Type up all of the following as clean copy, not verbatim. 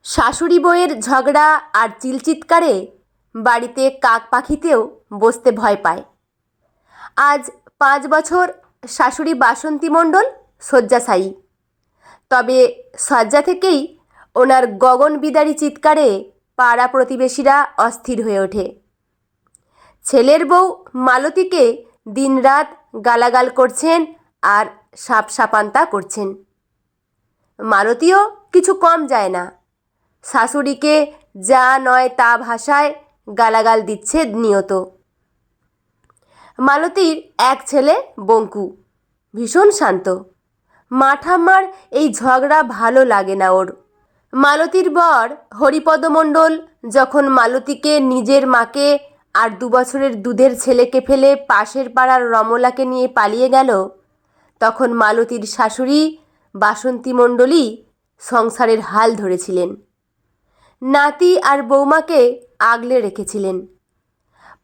শাশুড়ি বউয়ের ঝগড়া আর চিলচিৎকারে বাড়িতে কাক পাখিতেও বসতে ভয় পায়। আজ 5 বছর শাশুড়ি বাসন্তী মণ্ডল শয্যাশায়ী। তবে শয্যা থেকেই ওনার গগনবিদারী চিৎকারে পাড়া প্রতিবেশীরা অস্থির হয়ে ওঠে। ছেলের বউ মালতীকে দিনরাত গালাগাল করছেন আর সাপসাপান্তা করছেন। মালতীও কিছু কম যায় না, শাশুড়িকে যা নয় তা ভাষায় গালাগাল দিচ্ছে নিয়ত। মালতীর এক ছেলে বঙ্কু ভীষণ শান্ত। মা ঠাম্মার এই ঝগড়া ভালো লাগে না ওর। মালতীর বর হরিপদ মণ্ডল যখন মালতীকে নিজের মাকে আর 2 বছরের দুধের ছেলেকে ফেলে পাশের পাড়ার রমলাকে নিয়ে পালিয়ে গেল, তখন মালতীর শাশুড়ি বাসন্তী মণ্ডলই সংসারের হাল ধরেছিলেন। নাতি আর বৌমাকে আগলে রেখেছিলেন।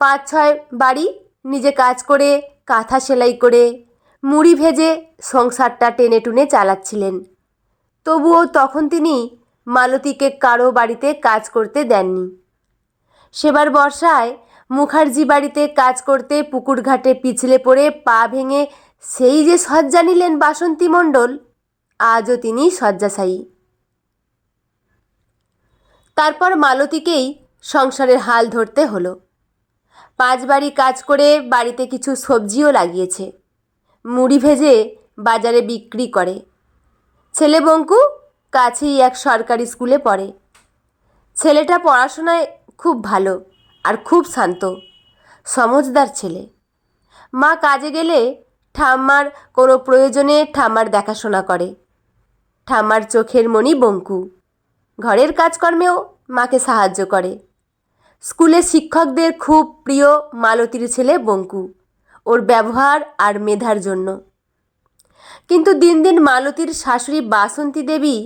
5-6 বাড়ি নিজে কাজ করে, কাঁথা সেলাই করে, মুড়ি ভেজে সংসারটা টেনে টুনে চালাচ্ছিলেন। তবুও তখন তিনি মালতীকে কারো বাড়িতে কাজ করতে দেননি। সেবার বর্ষায় মুখার্জি বাড়িতে কাজ করতে পুকুর ঘাটে পিছলে পড়ে পা ভেঙে সেই যে শয্যা নিলেন বাসন্তী মণ্ডল, আজও তিনি শয্যাশায়ী। তারপর মালতীকেই সংসারের হাল ধরতে হলো। 5 বাড়ি কাজ করে বাড়িতে কিছু সবজিও লাগিয়েছে, মুড়ি ভেজে বাজারে বিক্রি করে। ছেলে বঙ্কু কাছেই এক সরকারি স্কুলে পড়ে। ছেলেটা পড়াশোনায় খুব ভালো আর খুব শান্ত, সমজদার ছেলে। মা কাজে গেলে ঠাম্মার কোনো প্রয়োজনে ঠাম্মার দেখাশোনা করে। ঠাম্মার চোখের মণি বঙ্কু ঘরের কাজকর্মেও মাকে সাহায্য করে। স্কুলে শিক্ষকদের খুব প্রিয় মালতীর ছেলে বঙ্কু, ওর ব্যবহার আর মেধার জন্য। কিন্তু দিন দিন মালতীর শাশুড়ি বাসন্তী দেবী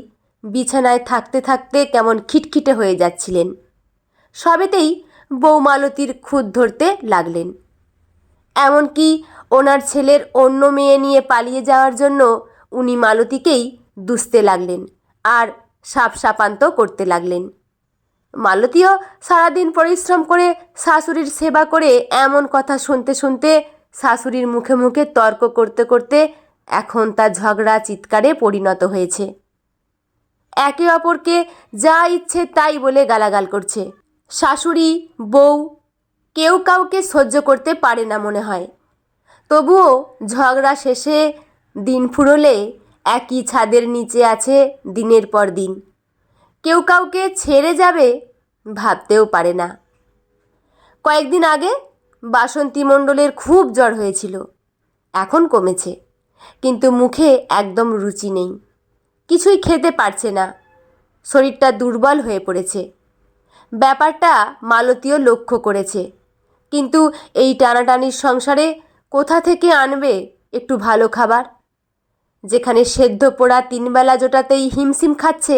বিছানায় থাকতে থাকতে কেমন খিটখিটে হয়ে যাচ্ছিলেন। সবেতেই বউ মালতীর খুঁত ধরতে লাগলেন। এমনকি ওনার ছেলের অন্য মেয়ে নিয়ে পালিয়ে যাওয়ার জন্য উনি মালতীকেই দুষতে লাগলেন আর সাপসাপান্ত করতে লাগলেন। মালতীও সারাদিন পরিশ্রম করে শাশুড়ির সেবা করে এমন কথা শুনতে শুনতে শাশুড়ির মুখে মুখে তর্ক করতে করতে এখন তা ঝগড়া চিৎকারে পরিণত হয়েছে। একে অপরকে যা ইচ্ছে তাই বলে গালাগাল করছে। শাশুড়ি বউ কেউ কাউকে সহ্য করতে পারে না মনে হয়। তবুও ঝগড়া শেষে দিন ফুরোলে একই ছাদের নিচে আছে দিনের পর দিন। কেউ কাউকে ছেড়ে যাবে ভাবতেও পারে না। কয়েকদিন আগে বাসন্তী মণ্ডলের খুব জ্বর হয়েছিল, এখন কমেছে, কিন্তু মুখে একদম রুচি নেই, কিছুই খেতে পারছে না, শরীরটা দুর্বল হয়ে পড়েছে। ব্যাপারটা মালতীও লক্ষ্য করেছে, কিন্তু এই টানাটানির সংসারে কোথা থেকে আনবে একটু ভালো খাবার? যেখানে সেদ্ধ পোড়া 3 বেলা জোটাতেই হিমশিম খাচ্ছে,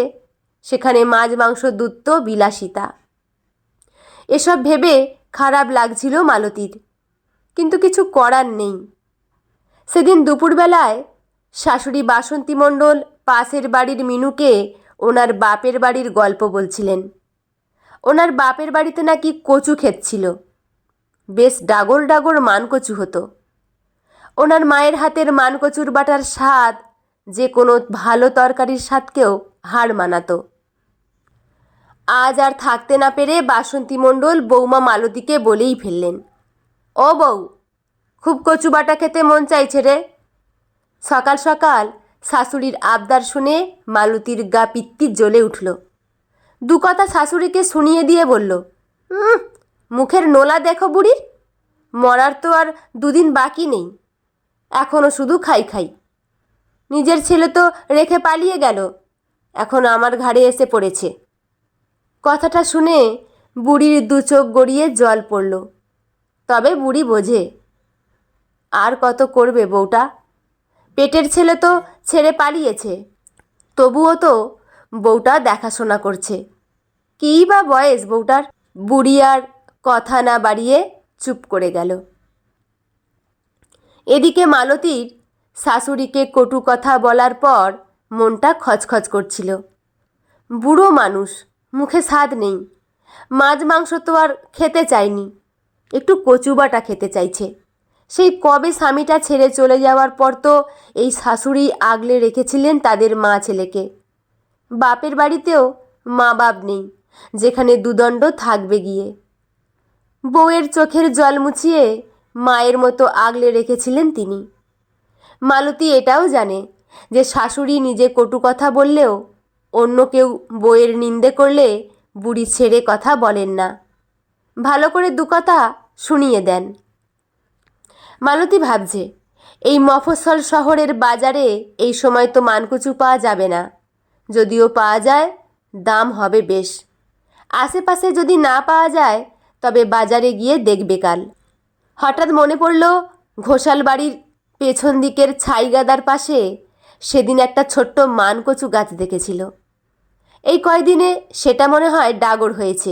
সেখানে মাছ মাংস দুধ তো বিলাসিতা। এসব ভেবে খারাপ লাগছিল মালতীর, কিন্তু কিছু করার নেই। সেদিন দুপুরবেলায় শাশুড়ি বাসন্তী মণ্ডল পাশের বাড়ির মিনুকে ওনার বাপের বাড়ির গল্প বলছিলেন। ওনার বাপের বাড়িতে নাকি কচু ক্ষেত ছিল, বেশ ডাগর ডাগর মানকচু হতো। ওনার মায়ের হাতের মানকচুর বাটার স্বাদ যে কোনো ভালো তরকারির স্বাদকেও হার মানাতো। আজ আর থাকতে না পেরে বাসন্তী মণ্ডল বৌমা মালতীকে বলেই ফেললেন, ও বউ, খুব কচু বাটা খেতে মন চাইছে রে। সকাল সকাল শাশুড়ির আবদার শুনে মালতীর গা পিত্তি জ্বলে উঠল। 2 কথা শাশুড়িকে শুনিয়ে দিয়ে বলল, মুখের নোলা দেখো বুড়ির, মরার তো আর 2 দিন বাকি নেই, এখনও শুধু খাই খাই। নিজের ছেলে তো রেখে পালিয়ে গেল, এখন আমার ঘাড়ে এসে পড়েছে। কথাটা শুনে বুড়ির 2 চোখ গড়িয়ে জল পড়ল। তবে বুড়ি বোঝে, আর কত করবে বউটা, পেটের ছেলে তো ছেড়ে পালিয়েছে, তবুও তো বউটা দেখাশোনা করছে। কী বা বয়স বউটার? বুড়ি আর কথা না বাড়িয়ে চুপ করে গেল। এদিকে মালতীর শাশুড়িকে কটু কথা বলার পর মনটা খচখচ করছিল। বুড়ো মানুষ, মুখে স্বাদ নেই। মাছ মাংস তো আর খেতে চায়নি, একটু কচু বাটা খেতে চাইছে। সেই কবে স্বামীটা ছেড়ে চলে যাওয়ার পর তো এই শাশুড়ি আগলে রেখেছিলেন তাদের মা ছেলেকে। বাপের বাড়িতেও মা বাপ নেই, যেখানে দুদণ্ড থাকবে গিয়ে। বউয়ের চোখের জল মুছিয়ে মায়ের মতো আগলে রেখেছিলেন তিনি। মালতী এটাও জানে যে শাশুড়ি নিজে কটু কথা বললেও অন্য কেউ বউয়ের নিন্দে করলে বুড়ি ছেড়ে কথা বলেন না, ভালো করে দু কথা শুনিয়ে দেন। মালতী ভাবছে, এই মফস্বল শহরের বাজারে এই সময় তো মানকচু পাওয়া যাবে না, যদিও পাওয়া যায় দাম হবে বেশ। আশেপাশে যদি না পাওয়া যায় তবে বাজারে গিয়ে দেখবে কাল। হঠাৎ মনে পড়ল ঘোষাল বাড়ির পেছন দিকের ছাইগাদার পাশে সেদিন একটা ছোট্ট মানকচু গাছ দেখেছিল। এই কয়দিনে সেটা মনে হয় ডাগর হয়েছে,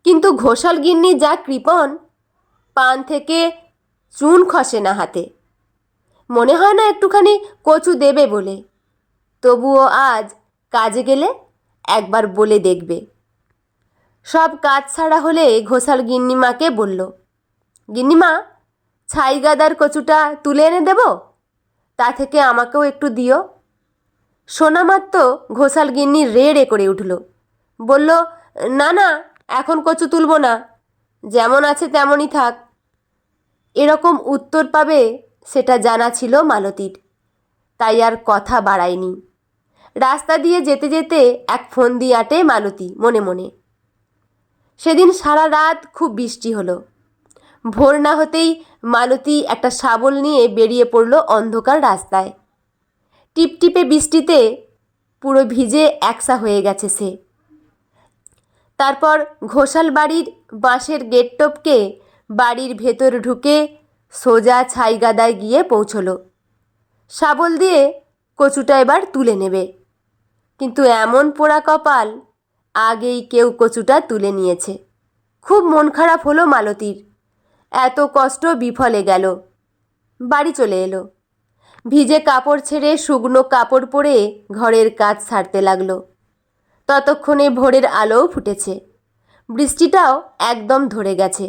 কিন্তু ঘোষাল গিন্নি যা কৃপণ, পান থেকে চুন খসে না হাতে। মনে হয় না একটুখানি কচু দেবে বলে। তবুও আজ কাজে গেলে একবার বলে দেখবে। সব কাজ ছাড়া হলে ঘোষাল গিন্নিমাকে বলল, গিন্নিমা, ছাইগাদার কচুটা তুলে এনে দেব, তা থেকে আমাকেও একটু দিও। শোনা মাত্র ঘোষাল গিন্নি রে রে করে উঠল, বলল, না না, এখন কচু তুলব না, যেমন আছে তেমনই থাক। এরকম উত্তর পাবে সেটা জানা ছিল মালতীর, তাই আর কথা বাড়ায়নি। রাস্তা দিয়ে যেতে যেতে এক ফন্দি আটে মালতী মনে মনে। সেদিন সারা রাত খুব বৃষ্টি হলো। ভোর না হতেই মালতী একটা শাবল নিয়ে বেরিয়ে পড়ল অন্ধকার রাস্তায়। টিপটিপে বৃষ্টিতে পুরো ভিজে একসা হয়ে গেছে সে। তারপর ঘোষাল বাড়ির বাঁশের গেট টপকে বাড়ির ভেতর ঢুকে সোজা ছাইগাদায় গিয়ে পৌঁছলো। শাবল দিয়ে কচুটা এবার তুলে নেবে, কিন্তু এমন পোড়া কপাল, আগেই কেউ কচুটা তুলে নিয়েছে। খুব মন খারাপ হলো মালতীর। এত কষ্ট বিফলে গেল। বাড়ি চলে এলো। ভিজে কাপড় ছেড়ে শুকনো কাপড় পরে ঘরের কাজ সারতে লাগলো। ততক্ষণে ভোরের আলোও ফুটেছে, বৃষ্টিটাও একদম ধরে গেছে,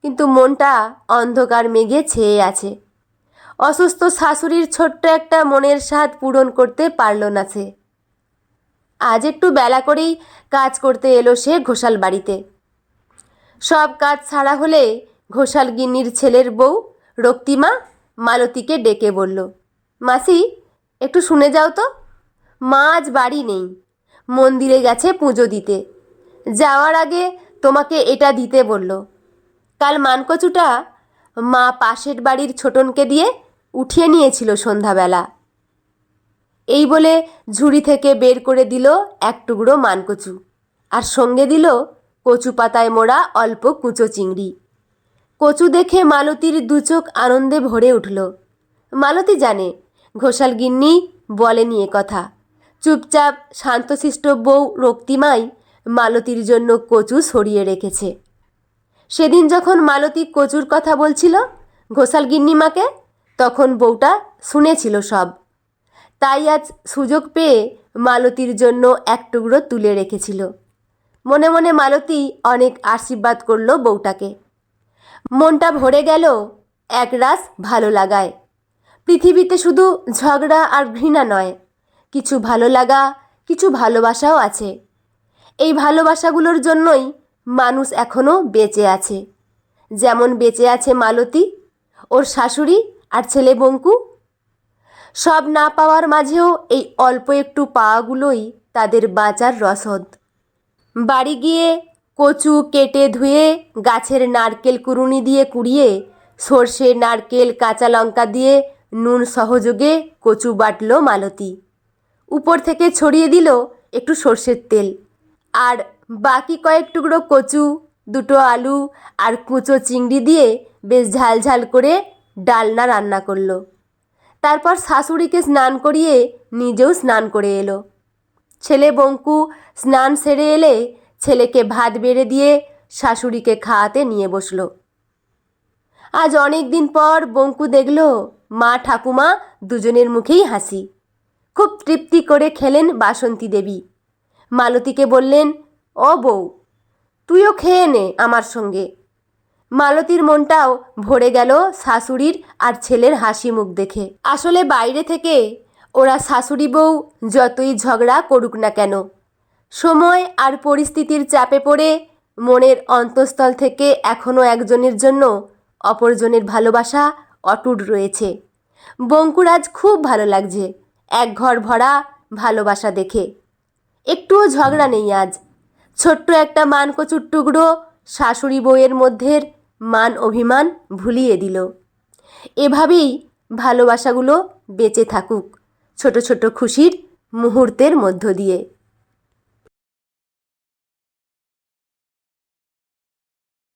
কিন্তু মনটা অন্ধকার মেঘে ছেয়ে আছে। অসুস্থ শাশুড়ির ছোট্ট একটা মনের স্বাদ পূরণ করতে পারল না সে। আজ একটু বেলা করেই কাজ করতে এলো সে ঘোষাল বাড়িতে। সব কাজ ছাড়া হলে ঘোষাল গিন্নির ছেলের বউ রক্তিমা মালতীকে ডেকে বলল, মাসি, একটু শুনে যাও তো, মা আজ বাড়ি নেই, মন্দিরে গেছে পুজো দিতে। যাওয়ার আগে তোমাকে এটা দিতে বলল। কাল মানকচুটা মা পাশের বাড়ির ছোটনকে দিয়ে উঠিয়ে নিয়েছিল সন্ধ্যাবেলা। এই বলে ঝুড়ি থেকে বের করে দিল এক টুকরো মানকচু, আর সঙ্গে দিল কচু পাতায় মোড়া অল্প কুঁচো চিংড়ি। কচু দেখে মালতীর দু চোখ আনন্দে ভরে উঠল। মালতী জানে ঘোষাল গিন্নি বলেনি এ কথা। চুপচাপ শান্তশিষ্ট বউ রক্তিমাই মালতীর জন্য কচু সরিয়ে রেখেছে। সেদিন যখন মালতী কচুর কথা বলছিল ঘোষাল গিন্নিমাকে, তখন বউটা শুনেছিল সব। তাই আজ সুযোগ পেয়ে মালতীর জন্য এক টুকরো তুলে রেখেছিল। মনে মনে মালতী অনেক আশীর্বাদ করল বউটাকে। মনটা ভরে গেল একরাশ ভালো লাগায়। পৃথিবীতে শুধু ঝগড়া আর ঘৃণা নয়, কিছু ভালো লাগা, কিছু ভালোবাসাও আছে। এই ভালোবাসাগুলোর জন্যই মানুষ এখনও বেঁচে আছে, যেমন বেঁচে আছে মালতী, ওর শাশুড়ি আর ছেলে বঙ্কু। সব না পাওয়ার মাঝেও এই অল্প একটু পাওয়াগুলোই তাদের বাঁচার রসদ। বাড়ি গিয়ে কচু কেটে ধুয়ে গাছের নারকেল কুড়ুনি দিয়ে কুড়িয়ে সর্ষে, নারকেল, কাঁচা লঙ্কা দিয়ে নুন সহযোগে কচু বাটল মালতী। উপর থেকে ছড়িয়ে দিল একটু সর্ষের তেল, আর বাকি কয়েক টুকরো কচু, দুটো আলু আর কুঁচো চিংড়ি দিয়ে বেশ ঝালঝাল করে ডালনা রান্না করলো। তারপর শাশুড়িকে স্নান করিয়ে নিজেও স্নান করে এলো। ছেলে বঙ্কু স্নান সেরে এলে ছেলেকে ভাত বেড়ে দিয়ে শাশুড়িকে খাওয়াতে নিয়ে বসল। আজ অনেক দিন পর বঙ্কু দেখল মা ঠাকুমা দুজনের মুখেই হাসি। খুব তৃপ্তি করে খেলেন বাসন্তী দেবী। মালতীকে বললেন, ও বউ, তুইও খেয়ে নে আমার সঙ্গে। মালতীর মনটাও ভরে গেল শাশুড়ির আর ছেলের হাসি মুখ দেখে। আসলে বাইরে থেকে ওরা শাশুড়ি বউ যতই ঝগড়া করুক না কেন, সময় আর পরিস্থিতির চাপে পড়ে মনের অন্তঃস্থল থেকে এখনও একজনের জন্য অপরজনের ভালোবাসা অটুট রয়েছে। বঙ্কুর আজ খুব ভালো লাগছে এক ঘর ভরা ভালোবাসা দেখে। একটুও ঝগড়া নেই আজ। ছোট্ট একটা মানকচুর টুকরো শাশুড়ি বউয়ের মধ্যের মান অভিমান ভুলিয়ে দিল। এভাবেই ভালোবাসাগুলো বেঁচে থাকুক ছোট ছোট খুশির মুহূর্তের মধ্য দিয়ে।